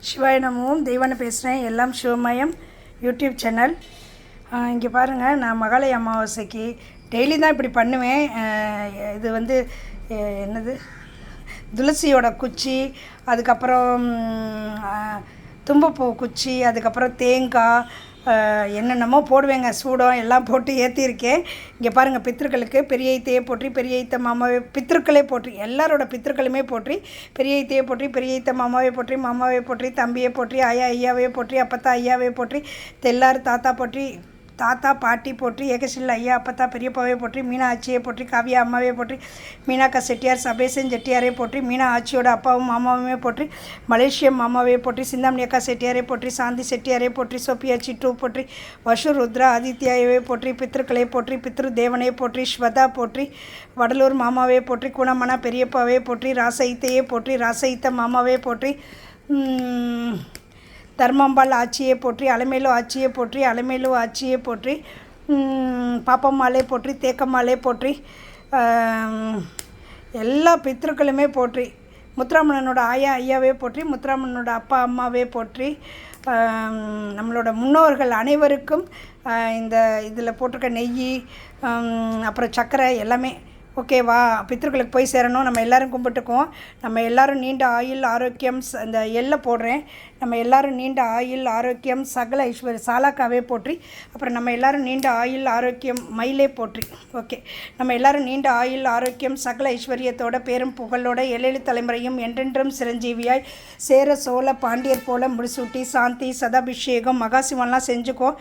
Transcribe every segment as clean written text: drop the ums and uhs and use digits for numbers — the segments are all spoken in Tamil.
சிவாய நமோம். தெய்வான பேசுகிறேன். எல்லாம் சிவமயம் யூடியூப் சேனல். இங்கே பாருங்கள், நான் மகாலய அமாவாசைக்கு டெய்லி தான் இப்படி பண்ணுவேன். இது வந்து என்னது, துளசியோட குச்சி, அதுக்கப்புறம் தும்பப்பூ குச்சி, அதுக்கப்புறம் தேங்காய், என்னென்னமோ போடுவேங்க. சூடம் எல்லாம் போட்டு ஏற்றிருக்கேன். இங்கே பாருங்கள், பித்திருக்களுக்கு பெரிய ஐத்தையே போற்றி, பெரிய ஐத்த மாமாவே, பித்திருக்களே போற்றி, எல்லாரோட பித்திருக்களுமே போற்றி, பெரிய ஐத்தையே போற்றி, பெரிய ஐத்த மாமாவே போற்றி, மாமாவே போற்றி, தம்பியை போற்றி, ஐயா ஐயாவே போற்றி, அப்பத்தா ஐயாவே போற்றி, தெல்லாறு தாத்தா போற்றி, தாத்தா பாட்டி போற்றி, ஏகசில் ஐயா அப்பத்தா பெரியப்பாவே போற்றி, மீனா ஆச்சியை போற்றி, காவியா அம்மாவே போற்றி, மீனாக்கா செட்டியார் சபேசன் செட்டியாரை போற்றி, மீனா ஆச்சியோட அப்பாவும் மாமாவுமே போற்றி, மலேசியம் மாமாவே போற்றி, சிந்தாமணி அக்கா செட்டியாரை போற்றி, சாந்தி செட்டியாரை போற்றி, சோபியா சிட்டு போற்றி, வசு ருத்ரா ஆதித்யாவே போற்றி, பித்திருக்களை போற்றி, பித்ரு தேவனை போற்றி, ஸ்வதா போற்றி, வடலூர் மாமாவே போற்றி, குணமனா பெரியப்பாவே போற்றி, ராசைத்தையே போற்றி, ராசைத்த மாமாவே போற்றி, தர்மம்பாள் ஆட்சியை போற்றி, அலமேலு ஆட்சியை போற்றி, அலமேலு ஆட்சியை போற்றி, பாப்பம்மாளே போற்றி, தேக்கம்மாளே போற்றி, எல்லா பித்திருக்களுமே போற்றி, முத்துராமனோட ஆயா ஐயாவே போற்றி, முத்துராமனோட அப்பா அம்மாவே போற்றி, நம்மளோட முன்னோர்கள் அனைவருக்கும் இந்த இதில் போட்டிருக்க நெய், அப்புறம் சர்க்கரை எல்லாமே ஓகேவா, பித்திருக்களுக்கு போய் சேரணும். நம்ம எல்லோரும் கும்பிட்டுக்குவோம். நம்ம எல்லோரும் நீண்ட ஆயுள் ஆரோக்கியம், இந்த எல்லை போடுறேன், நம்ம எல்லோரும் நீண்ட ஆயுள் ஆரோக்கியம் சகல ஐஸ்வர்ய சாலாக்காவே போற்றி, அப்புறம் நம்ம எல்லோரும் நீண்ட ஆயுள் ஆரோக்கியம் மயிலே போற்றி. ஓகே, நம்ம எல்லோரும் நீண்ட ஆயுள் ஆரோக்கியம் சகல ஐஸ்வர்யத்தோட பேரும் புகழோட ஏழேழு தலைமுறையும் என்றென்றும் சிரஞ்சீவியாய் சேர சோழ பாண்டியர் போல முடிசூட்டி சாந்தி சதாபிஷேகம் மகாசிவன்லாம் செஞ்சுக்கோ.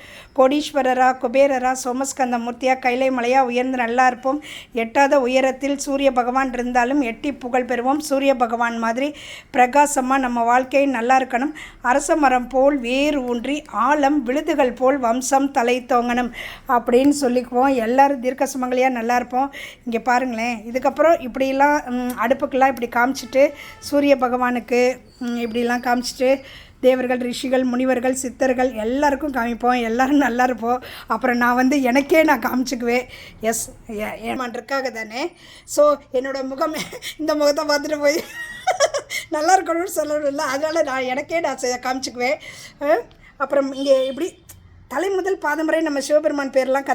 கோடீஸ்வரரா குபேரரா சோமஸ்கந்த மூர்த்தியா கைலை மலையா உயர்ந்து நல்லா இருப்போம். எட்டாத உயரத்தில் சூரிய பகவான் இருந்தாலும் எட்டி புகழ் பெறுவோம். சூரிய பகவான் மாதிரி பிரகாசமாக நம்ம வாழ்க்கை நல்லா இருக்கணும். அரச மரம் போல் வேறு ஊன்றி ஆழம் விழுதுகள் போல் வம்சம் தலை தோங்கணும் அப்படின்னு சொல்லிக்குவோம். எல்லோரும் தீர்க்க சுமங்கலியாக நல்லா இருப்போம். இங்கே பாருங்களேன், இதுக்கப்புறம் இப்படிலாம் அடுப்புக்கெல்லாம் இப்படி காமிச்சிட்டு சூரிய பகவானுக்கு இப்படிலாம் காமிச்சிட்டு தேவர்கள் ரிஷிகள் முனிவர்கள் சித்தர்கள் எல்லாருக்கும் காமிப்போம். எல்லோரும் நல்லா இருப்போம். அப்புறம் நான் வந்து எனக்கே நான் காமிச்சிக்குவேன். எஸ், ஏமாண்டிருக்காக தானே. ஸோ என்னோடய முகம், இந்த முகத்தை பார்த்துட்டு போய் நல்லா இருக்கணும்னு சொல்லணும் இல்லை, அதனால் நான் எனக்கே நான் காமிச்சிக்குவேன். அப்புறம் இங்கே இப்படி தலை முதல் பாதம் வரை நம்ம சிவபெருமான் பேர்லாம்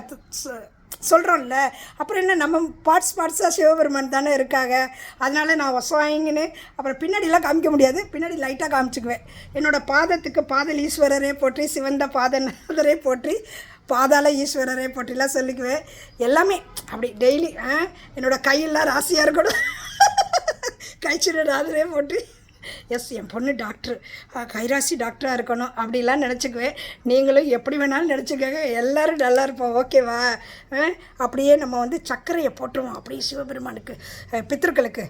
சொல்கிறோம்ல, அப்புறம் என்ன, நம்ம பார்ட்ஸாக சிவபெருமான் தானே இருக்காங்க. அதனால் நான் வாங்கின்னு அப்புறம் பின்னாடிலாம் காமிக்க முடியாது, பின்னாடி லைட்டாக காமிச்சிக்குவேன். என்னோடய பாதத்துக்கு பாதல் ஈஸ்வரரே போற்றி, சிவந்த பாதநாதரே போற்றி, பாதாள ஈஸ்வரரே போற்றிலாம் சொல்லிக்குவேன். எல்லாமே அப்படி டெய்லி. என்னோடய கையெல்லாம் ராசியாக இருக்கணும், கைச்சிரநாதரே போற்றி. எஸ், என் பொண்ணு டாக்டர், கைராசி டாக்டராக இருக்கணும் அப்படிலாம் நினச்சிக்குவேன். நீங்களும் எப்படி வேணாலும் நினச்சிக்கோங்க. எல்லோரும் நல்லா இருப்போம். ஓகேவா? அப்படியே நம்ம வந்து சர்க்கரையை போட்டுருவோம் அப்படியே சிவபெருமானுக்கு, பித்திருக்களுக்கு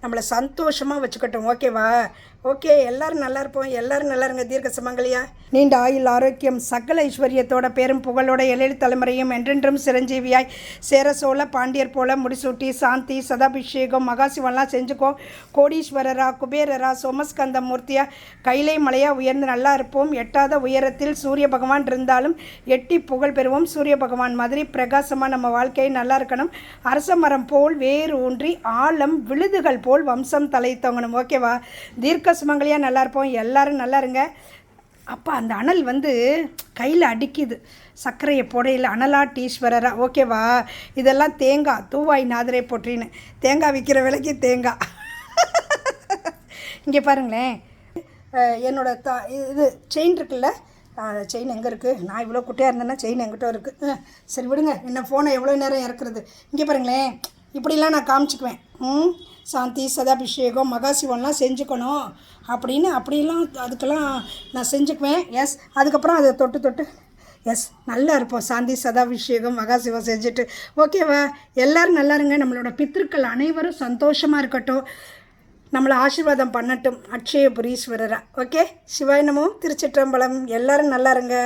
நம்மளை சந்தோஷமாக வச்சுக்கட்டும். ஓகேவா? ஓகே, எல்லோரும் நல்லா இருப்போம். எல்லோரும் நல்லா இருங்க. தீர்க்க சுமங்கலியா நீண்ட ஆயுள் ஆரோக்கியம் சகல ஐஸ்வர்யத்தோட பேரும் புகழோட ஏழேழு தலைமுறையும் என்றென்றும் சிரஞ்சீவியாய் சேர சோழ பாண்டியர் போல முடிசூட்டி சாந்தி சதாபிஷேகம் மகாசிவன்லாம் செஞ்சுக்கோ. கோடீஸ்வரரா குபேரரா சோமஸ்கந்த மூர்த்தியா கைலை மலையா உயர்ந்து நல்லா இருப்போம். எட்டாத உயரத்தில் சூரிய பகவான் இருந்தாலும் எட்டி புகழ் பெறுவோம். சூரிய பகவான் மாதிரி பிரகாசமாக நம்ம வாழ்க்கையை நல்லா இருக்கணும். அரச மரம் போல் வேறு ஊன்றி ஆழம் விழுதுகள் போல் வம்சம் தலை தோங்கணும். ஓகேவா? தீர்க்க சுமங்கலியாக நல்லா இருப்போம். எல்லோரும் நல்லா இருங்க. அப்போ அந்த அனல் வந்து கையில் அடிக்குது, சர்க்கரையை போடையில் அனலாட்டீஸ்வரரா. ஓகேவா? இதெல்லாம் தேங்காய் தூவாய் நாதரே போற்றின்னு தேங்காய் விற்கிற விலைக்கு தேங்காய். இங்கே பாருங்களேன், என்னோடய இது செயின் இருக்குல்ல, செயின் எங்கே இருக்குது? நான் இவ்வளோ குட்டையாக இருந்தேன்னா செயின் எங்கிட்ட இருக்குது. சரி விடுங்க, என்ன ஃபோனை எவ்வளோ நேரம் இறக்குறது. இங்கே பாருங்களேன், இப்படிலாம் நான் காமிச்சிக்குவேன். சாந்தி சதாபிஷேகம் மகாசிவன்லாம் செஞ்சுக்கணும் அப்படின்னு அப்படிலாம் அதுக்கெல்லாம் நான் செஞ்சுக்குவேன். எஸ், அதுக்கப்புறம் அதை தொட்டு எஸ் நல்லா இருப்போம். சாந்தி சதாபிஷேகம் மகாசிவம் செஞ்சுட்டு. ஓகேவா? எல்லோரும் நல்லா இருங்க. நம்மளோட பித்திருக்கள் அனைவரும் சந்தோஷமாக இருக்கட்டும், நம்மளை ஆசீர்வாதம் பண்ணட்டும் அட்சயபுரீஸ்வரரா. ஓகே, சிவாய நமோ, திருச்சிற்றம்பலம். எல்லோரும் நல்லா இருங்க.